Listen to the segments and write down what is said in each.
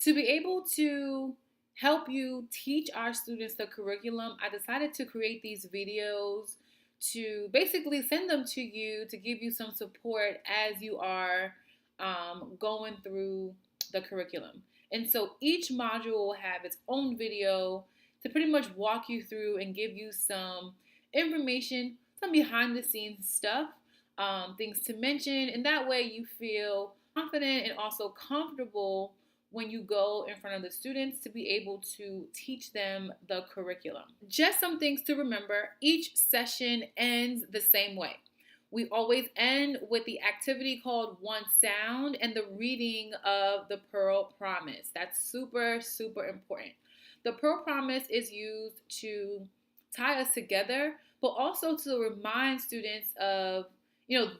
To be able to help you teach our students the curriculum, I decided to create these videos to basically send them to you to give you some support as you are going through the curriculum. And so each module will have its own video to pretty much walk you through and give you some information, some behind the scenes stuff, things to mention, and that way you feel confident and also comfortable when you go in front of the students to be able to teach them the curriculum. Just some things to remember: each session ends the same way. We always end with the activity called One Sound and the reading of the Pearl Promise. That's super, super important. The Pearl Promise is used to tie us together, but also to remind students of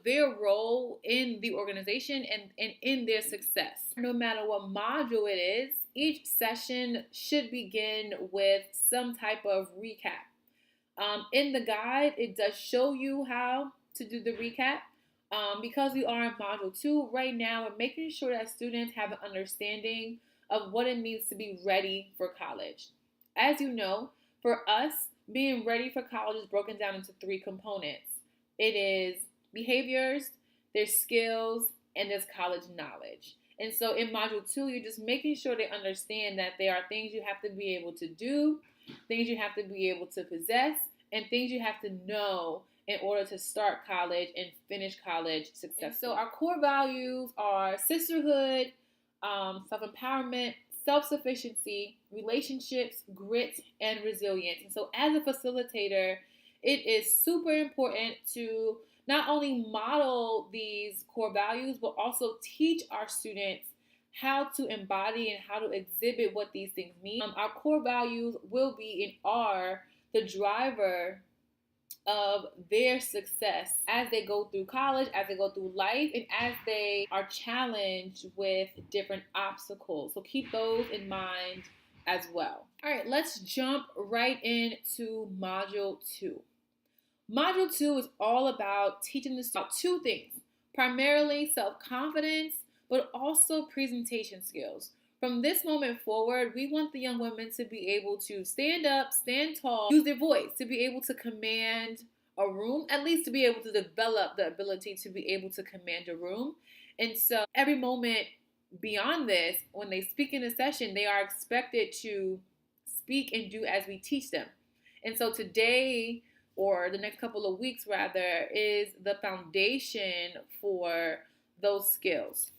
their role in the organization and in their success. No matter what module it is, each session should begin with some type of recap. In the guide, it does show you how to do the recap. Because we are in module 2 right now, we're making sure that students have an understanding of what it means to be ready for college. As you know, for us, being ready for college is broken down into 3 components. It is behaviors, there's skills, and there's college knowledge. And so in module 2, you're just making sure they understand that there are things you have to be able to do, things you have to be able to possess, and things you have to know in order to start college and finish college successfully. So our core values are sisterhood, self-empowerment, self-sufficiency, relationships, grit, and resilience. And so as a facilitator, it is super important to not only model these core values, but also teach our students how to embody and how to exhibit what these things mean. Our core values will be and are the driver of their success as they go through college, as they go through life, and as they are challenged with different obstacles. So keep those in mind as well. All right, let's jump right into Module 2. Module 2 is all about teaching the students 2 things: primarily self-confidence, but also presentation skills. From this moment forward, we want the young women to be able to stand up, stand tall, use their voice, to be able to command a room, at least to be able to develop the ability to be able to command a room. And so every moment beyond this, when they speak in a session, they are expected to speak and do as we teach them. And so today, or the next couple of weeks rather, is the foundation for those skills.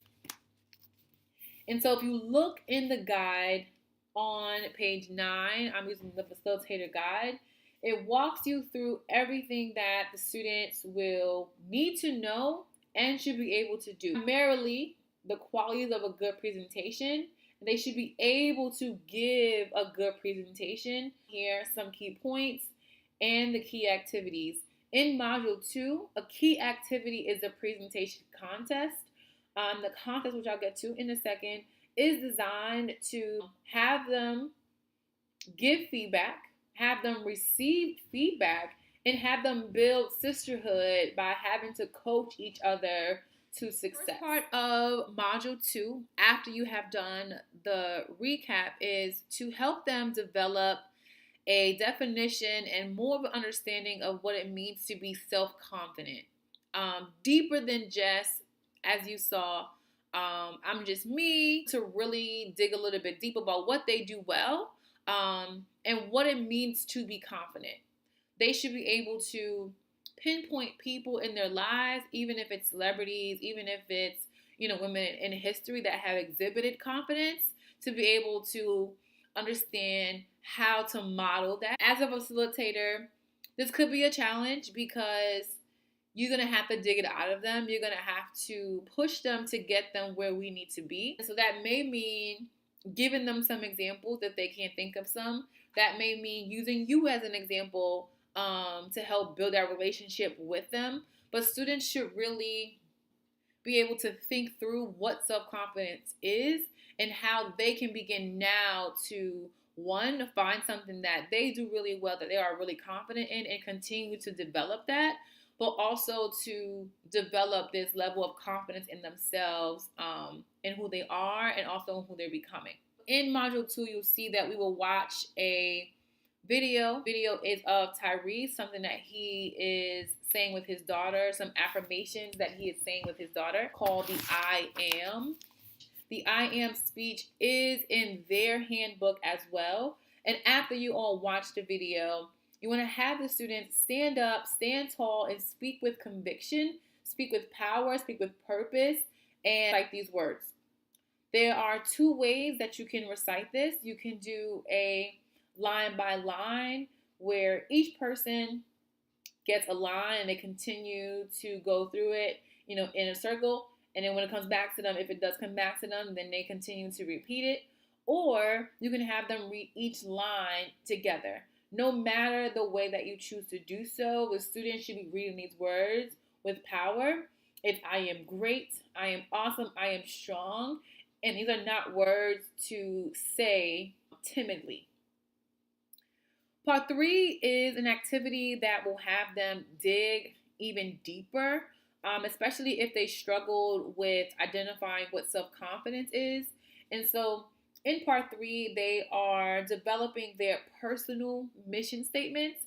And so if you look in the guide on page 9, I'm using the facilitator guide, it walks you through everything that the students will need to know and should be able to do. Primarily, the qualities of a good presentation. They should be able to give a good presentation. Here are some key points and the key activities. In Module 2, a key activity is the presentation contest. The contest, which I'll get to in a second, is designed to have them give feedback, have them receive feedback, and have them build sisterhood by having to coach each other to success. The first part of Module 2, after you have done the recap, is to help them develop a definition and more of an understanding of what it means to be self-confident. Deeper than just, as you saw, I'm just me, to really dig a little bit deep about what they do well and what it means to be confident. They should be able to pinpoint people in their lives, even if it's celebrities, even if it's women in history that have exhibited confidence, to be able to understand how to model that. As a facilitator, this could be a challenge because you're going to have to dig it out of them. You're going to have to push them to get them where we need to be. So that may mean giving them some examples if they can't think of some. That may mean using you as an example to help build that relationship with them. But students should really be able to think through what self-confidence is and how they can begin now to, one, find something that they do really well, that they are really confident in, and continue to develop that, but also to develop this level of confidence in themselves, in who they are, and also in who they're becoming. in module 2, you'll see that we will watch a video. Video is of Tyrese, something that he is saying with his daughter, some affirmations that he is saying with his daughter called the I Am. The I Am speech is in their handbook as well. And after you all watch the video, you want to have the students stand up, stand tall, and speak with conviction, speak with power, speak with purpose, and recite these words. There are 2 ways that you can recite this. You can do a line by line where each person gets a line and they continue to go through it, in a circle. And then when it comes back to them, if it does come back to them, then they continue to repeat it. Or you can have them read each line together. No matter the way that you choose to do so, the students should be reading these words with power. If I am great, I am awesome, I am strong. And these are not words to say timidly. Part 3 is an activity that will have them dig even deeper, especially if they struggled with identifying what self-confidence is. And so in part 3, they are developing their personal mission statements.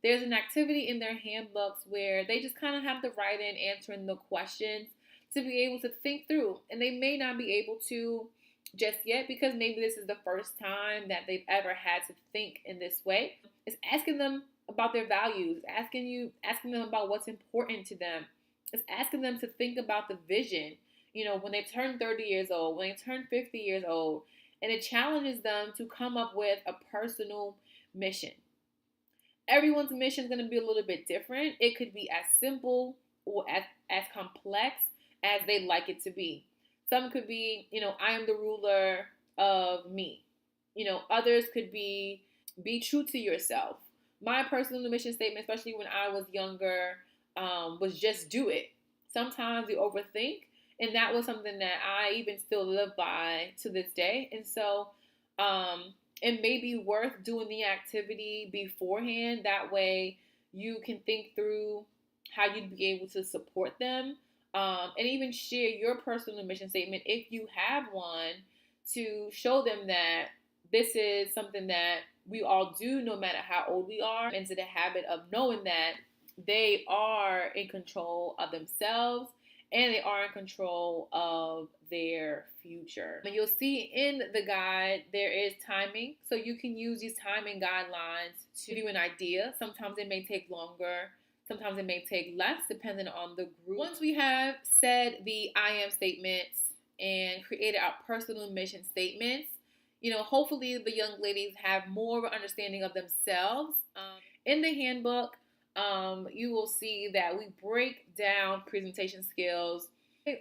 There's an activity in their handbooks where they just kind of have to write in answering the questions to be able to think through. And they may not be able to just yet because maybe this is the first time that they've ever had to think in this way. It's asking them about their values, asking them about what's important to them. It's asking them to think about the vision, when they turn 30 years old, when they turn 50 years old, and it challenges them to come up with a personal mission. Everyone's mission is going to be a little bit different. It could be as simple or as complex as they'd like it to be. Some could be, I am the ruler of me. Others could be true to yourself. My personal mission statement, especially when I was younger, was just do it. Sometimes you overthink, and that was something that I even still live by to this day. And so it may be worth doing the activity beforehand. That way you can think through how you'd be able to support them, and even share your personal mission statement if you have one, to show them that this is something that we all do no matter how old we are, into the habit of knowing that they are in control of themselves and they are in control of their future. And you'll see in the guide there is timing, so you can use these timing guidelines to give you an idea. Sometimes it may take longer, sometimes it may take less, depending on the group. Once we have said the I am statements and created our personal mission statements, hopefully the young ladies have more of an understanding of themselves. In the handbook, you will see that we break down presentation skills,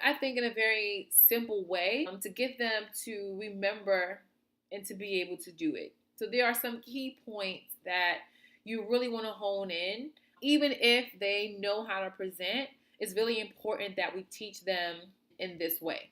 I think, in a very simple way, to get them to remember and to be able to do it. So there are some key points that you really want to hone in. Even if they know how to present, it's really important that we teach them in this way.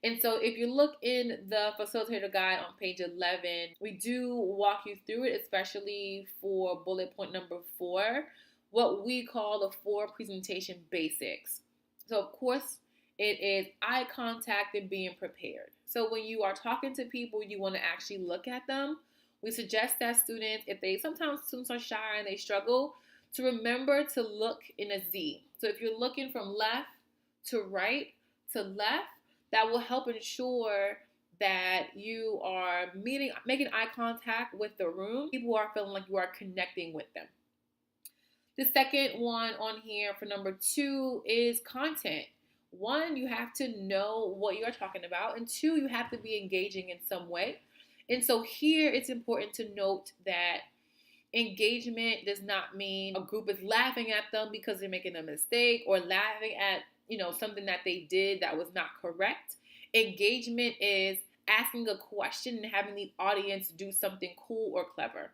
And so if you look in the facilitator guide on page 11, we do walk you through it, especially for bullet point number 4, what we call the 4 presentation basics. So of course, it is eye contact and being prepared. So when you are talking to people, you want to actually look at them. We suggest that students, sometimes students are shy and they struggle, to remember to look in a Z. So if you're looking from left to right to left, that will help ensure that you are making eye contact with the room. People are feeling like you are connecting with them. The second one on here for number 2 is content. 1, you have to know what you're talking about, and 2, you have to be engaging in some way. And so here it's important to note that engagement does not mean a group is laughing at them because they're making a mistake, or laughing at something that they did that was not correct. Engagement is asking a question and having the audience do something cool or clever.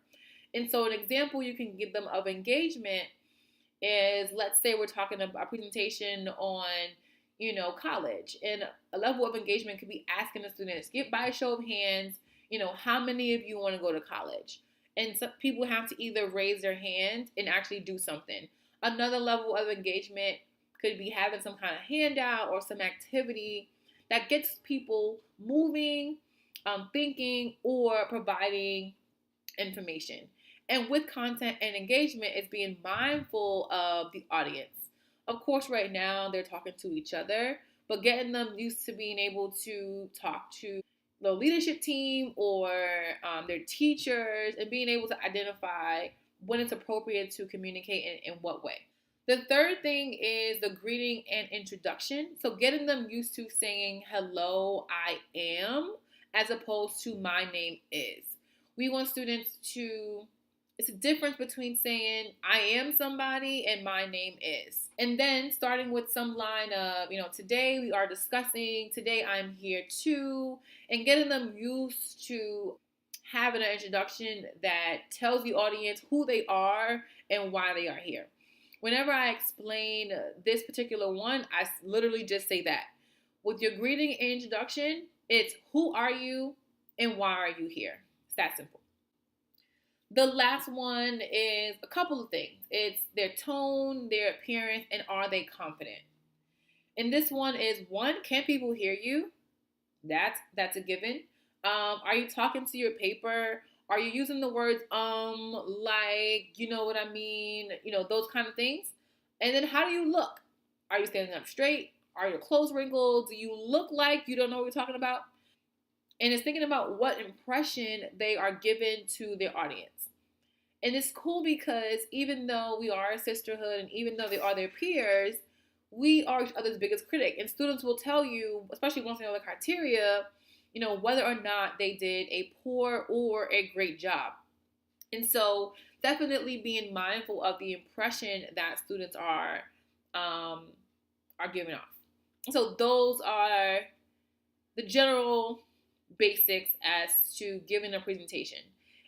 And so an example you can give them of engagement is, let's say we're talking about a presentation on college, and a level of engagement could be asking the students, by a show of hands, how many of you want to go to college? And some people have to either raise their hand and actually do something. Another level of engagement could be having some kind of handout or some activity that gets people moving thinking or providing information. And with content and engagement, it's being mindful of the audience. Of course, right now they're talking to each other, but getting them used to being able to talk to the leadership team or their teachers, and being able to identify when it's appropriate to communicate and in what way. The third thing is the greeting and introduction. So getting them used to saying, hello, I am, as opposed to my name is. We want students to, it's a difference between saying, I am somebody and my name is. And then starting with some line of, today we are discussing, today I'm here too, and getting them used to having an introduction that tells the audience who they are and why they are here. Whenever I explain this particular one, I literally just say that. With your greeting and introduction, it's who are you and why are you here? It's that simple. The last one is a couple of things. It's their tone, their appearance, and are they confident? And this one is one, can people hear you? That's a given. Are you talking to your paper? Are you using the words like, you know what I mean? Those kind of things. And then how do you look? Are you standing up straight? Are your clothes wrinkled? Do you look like you don't know what you're talking about? And it's thinking about what impression they are given to their audience. And it's cool because even though we are a sisterhood and even though they are their peers, we are each other's biggest critic. And students will tell you, especially once they know the criteria, whether or not they did a poor or a great job. And so definitely being mindful of the impression that students are giving off. So those are the general basics as to giving a presentation.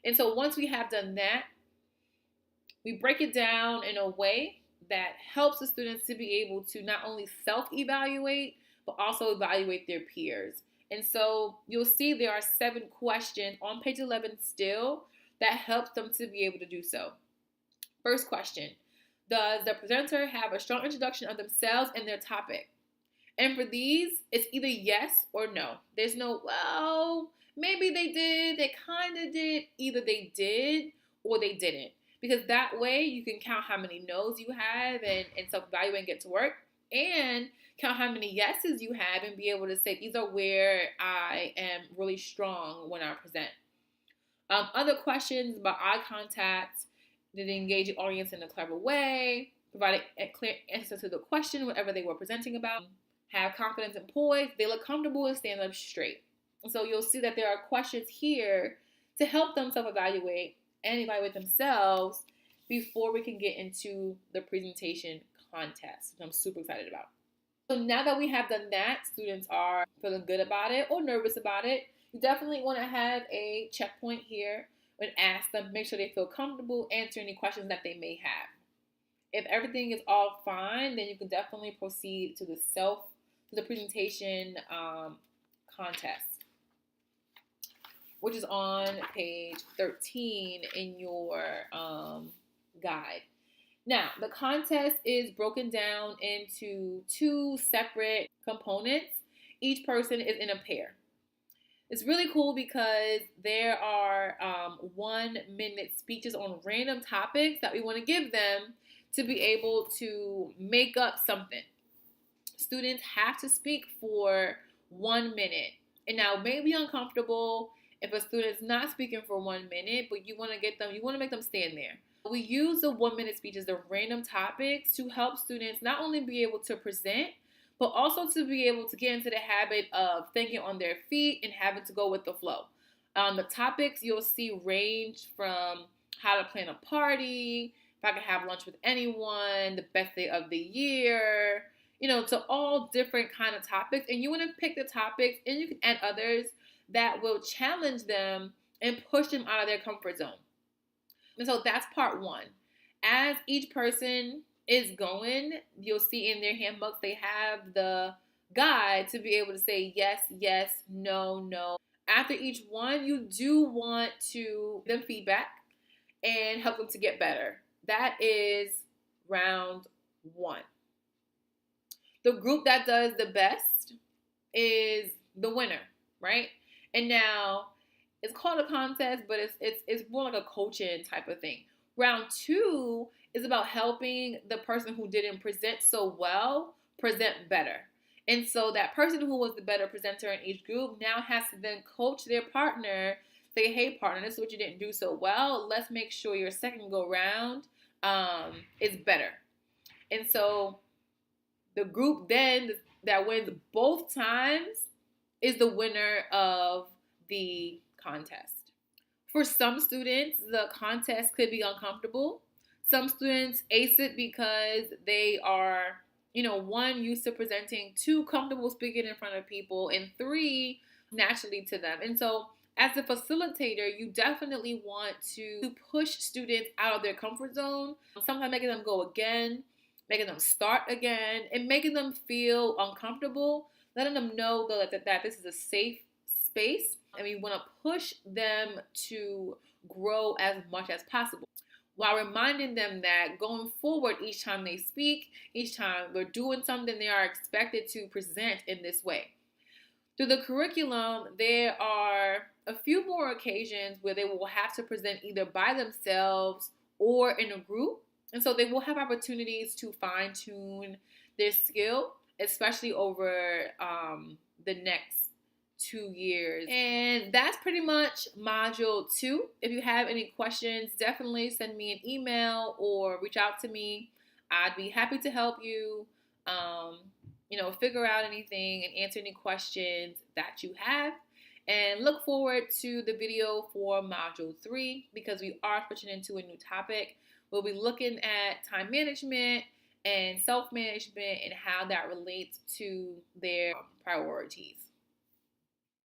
And so once we have done that, we break it down in a way that helps the students to be able to not only self-evaluate, but also evaluate their peers. And so you'll see there are 7 questions on page 11 still that helps them to be able to do so. First question, does the presenter have a strong introduction of themselves and their topic? And for these, it's either yes or no. There's no, well, maybe they did, they kind of did. Either they did or they didn't. Because that way you can count how many no's you have and self-evaluate and get to work. And count how many yeses you have and be able to say, these are where I am really strong when I present. Other questions about eye contact. Did they engage the audience in a clever way? Provide a clear answer to the question, whatever they were presenting about. Have confidence and poise. They look comfortable and stand up straight. And so you'll see that there are questions here to help them self-evaluate and evaluate themselves before we can get into the presentation contest, which I'm super excited about. So now that we have done that, students are feeling good about it or nervous about it. You definitely want to have a checkpoint here and ask them, make sure they feel comfortable, answer any questions that they may have. If everything is all fine, then you can definitely proceed to the presentation contest, which is on page 13 in your guide. Now, the contest is broken down into 2 separate components. Each person is in a pair. It's really cool because there are 1-minute speeches on random topics that we want to give them to be able to make up something. Students have to speak for 1 minute. And now it may be uncomfortable if a student's not speaking for 1 minute, but you want to make them stand there. We use the 1-minute speeches, the random topics, to help students not only be able to present, but also to be able to get into the habit of thinking on their feet and having to go with the flow. The topics you'll see range from how to plan a party, if I could have lunch with anyone, the best day of the year, to all different kind of topics. And you want to pick the topics, and you can add others that will challenge them and push them out of their comfort zone. And so that's part 1. As each person is going, you'll see in their handbooks they have the guide to be able to say yes, yes, no, no. After each one, you do want to give them feedback and help them to get better. That is round 1. The group that does the best is the winner, right? And now it's called a contest, but it's more like a coaching type of thing. Round two is about helping the person who didn't present so well present better. And so that person who was the better presenter in each group now has to then coach their partner, say, hey, partner, this is what you didn't do so well. Let's make sure your second go round is better. And so the group then that wins both times is the winner of the contest. For some students, the contest could be uncomfortable. Some students ace it because they are, one, used to presenting, two, comfortable speaking in front of people, and three, naturally to them. And so, as a facilitator, you definitely want to push students out of their comfort zone, sometimes making them go again, making them start again, and making them feel uncomfortable, letting them know that this is a safe space, and we want to push them to grow as much as possible, while reminding them that going forward, each time they speak, each time we're doing something, they are expected to present in this way. Through the curriculum, there are a few more occasions where they will have to present either by themselves or in a group. And so they will have opportunities to fine tune their skill, especially over the next 2 years. And that's pretty much module 2. If you have any questions, definitely send me an email or reach out to me. I'd be happy to help you, figure out anything and answer any questions that you have. And look forward to the video for module 3 because we are switching into a new topic. We'll be looking at time management and self-management and how that relates to their priorities.